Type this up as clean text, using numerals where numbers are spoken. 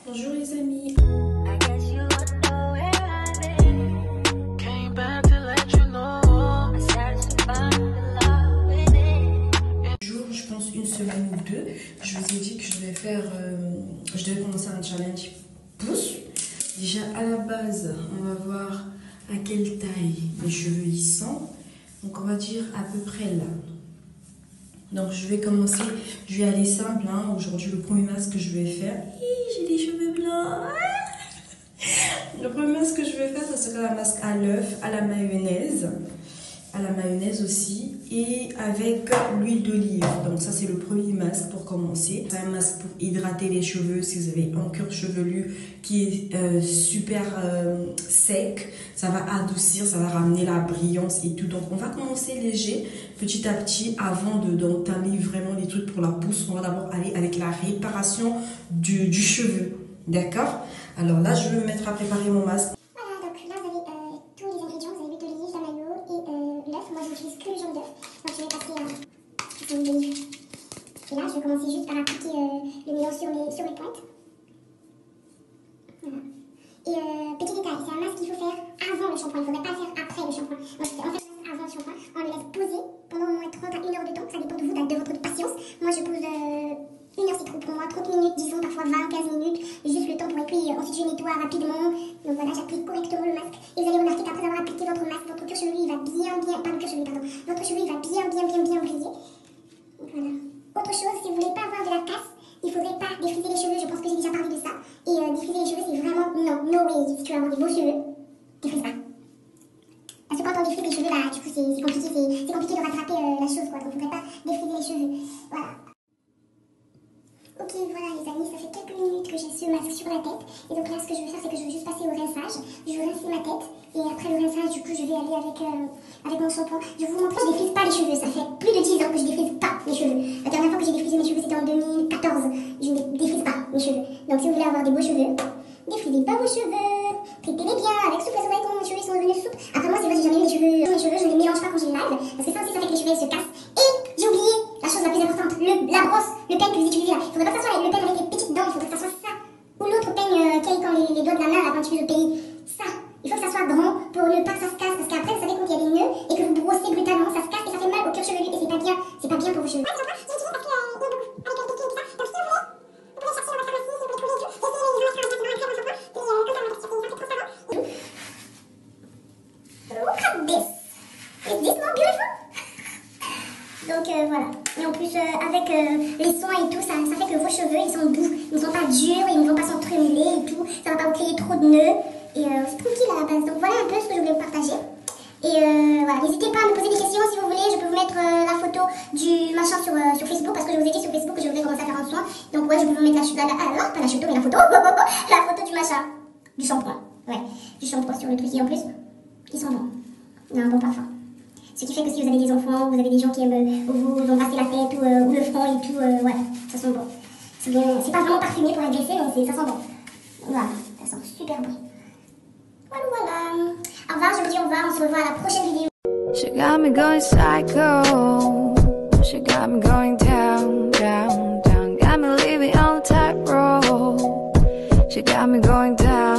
Bonjour les amis. Je pense une semaine ou deux, je vous ai dit que je devais commencer un challenge pouce. Déjà à la base, on va voir à quelle taille mes cheveux y sont. Donc on va dire à peu près là. Donc je vais commencer, je vais aller simple. Hein. Aujourd'hui, le premier masque que je vais faire, j'ai des cheveux blancs. Le premier masque que je vais faire, ça sera un masque à l'œuf, à la mayonnaise aussi, et avec l'huile d'olive. Donc ça c'est le premier masque pour commencer. C'est un masque pour hydrater les cheveux si vous avez un cuir chevelu qui est super sec. Ça va adoucir, ça va ramener la brillance et tout. Donc on va commencer léger, petit à petit, avant d'entamer vraiment les trucs pour la pousse. On va d'abord aller avec la réparation du cheveu. D'accord? Alors là je vais me mettre à préparer mon masque. Moi j'utilise que le jaune d'œuf, donc je vais passer l'huile d'olive. Et là je vais commencer juste par appliquer le mélange sur mes pointes. Voilà. Et petit détail, c'est un masque qu'il faut faire avant le shampoing, il ne faudrait pas le faire après le shampoing. Donc on fait avant le shampoing, on le laisse poser pendant au moins 30 à 1 heure de temps, ça dépend de vous, de votre patience. Moi je pose 1 heure c'est trop pour moi, 30 minutes, disons parfois 20-15 minutes, juste le temps pour épurer. Ensuite je nettoie rapidement, donc voilà, j'applique correctement le masque. Et vous allez remarquer qu'après avoir appliqué votre masque, votre cuir chevelu il va votre cheveu il va bien briller. Donc voilà. Autre chose, si vous voulez pas avoir de la casse, il faudrait pas défriser les cheveux, je pense que j'ai déjà parlé de ça. Et défriser les cheveux c'est vraiment no way, si tu veux avoir des beaux cheveux, défrise pas. Parce que quand on défrise les cheveux, bah du coup c'est compliqué de rattraper la chose quoi, donc il faudrait pas défriser les cheveux. Voilà. Ok, voilà les amis, ça fait quelques minutes que j'ai ce masque sur la tête. Et donc là, ce que je vais faire, c'est que je vais juste passer au rinçage. Je vais rincer ma tête. Et après le rinçage, du coup, je vais aller avec mon shampoing. Je vais vous montrer, je défrise pas les cheveux. Ça fait plus de 10 ans que je défrise pas mes cheveux. La dernière fois que j'ai défrisé mes cheveux, c'était en 2014. Je ne défrise pas mes cheveux. Donc si vous voulez avoir des beaux cheveux, défrisez pas vos cheveux. Traitez-les bien avec souplesse. Vous voyez comment mes cheveux sont devenus souples. Après moi, c'est vrai, j'ai jamais eu mes cheveux, je ne les mélange pas quand j'ai live. Parce que ça aussi, ça fait que les cheveux se cassent. Et j'ai oublié la chose la plus importante, la brosse, le peigne que vous utilisez là. Il faudrait pas que ça soit avec le peigne avec les petites dents, il faudrait que ça soit ça. Ou l'autre peigne qui est quand les doigts de la main là, quand tu fais le pays. Ça, il faut que ça soit grand pour ne pas que ça se casse. Parce qu'après, vous savez, quand il y a des nœuds et que vous brossez brutalement, ça se casse et ça fait mal au cuir chevelu. Et c'est pas bien pour vos cheveux. Donc voilà, et en plus avec les soins et tout, ça fait que vos cheveux ils sont doux, ils ne sont pas durs, ils ne vont pas s'entremeler et tout, ça ne va pas vous créer trop de nœuds, et c'est tranquille à la base. Donc voilà un peu ce que je voulais vous partager. Et voilà, n'hésitez pas à me poser des questions si vous voulez, je peux vous mettre la photo du machin sur Facebook, parce que je vous ai dit sur Facebook que je voulais commencer à faire un soin. Donc ouais, je peux vous mettre pas la photo, mais la photo, la photo du machin, du shampoing, ouais, du shampoing sur le truc, et en plus, ils sont bons, il y a un bon parfum. Ce qui fait que si vous avez des enfants, vous avez des gens qui aiment vous embrasser la tête ou le front et tout, ouais, ça sent bon. C'est pas vraiment parfumé pour agresser, mais ça sent bon. Voilà, ça sent super bon. Voilà. Au revoir, je vous dis au revoir, on se revoit à la prochaine vidéo. She got me going psycho. She got me going down, down, down. Got me living on the tightrope. She got me going down.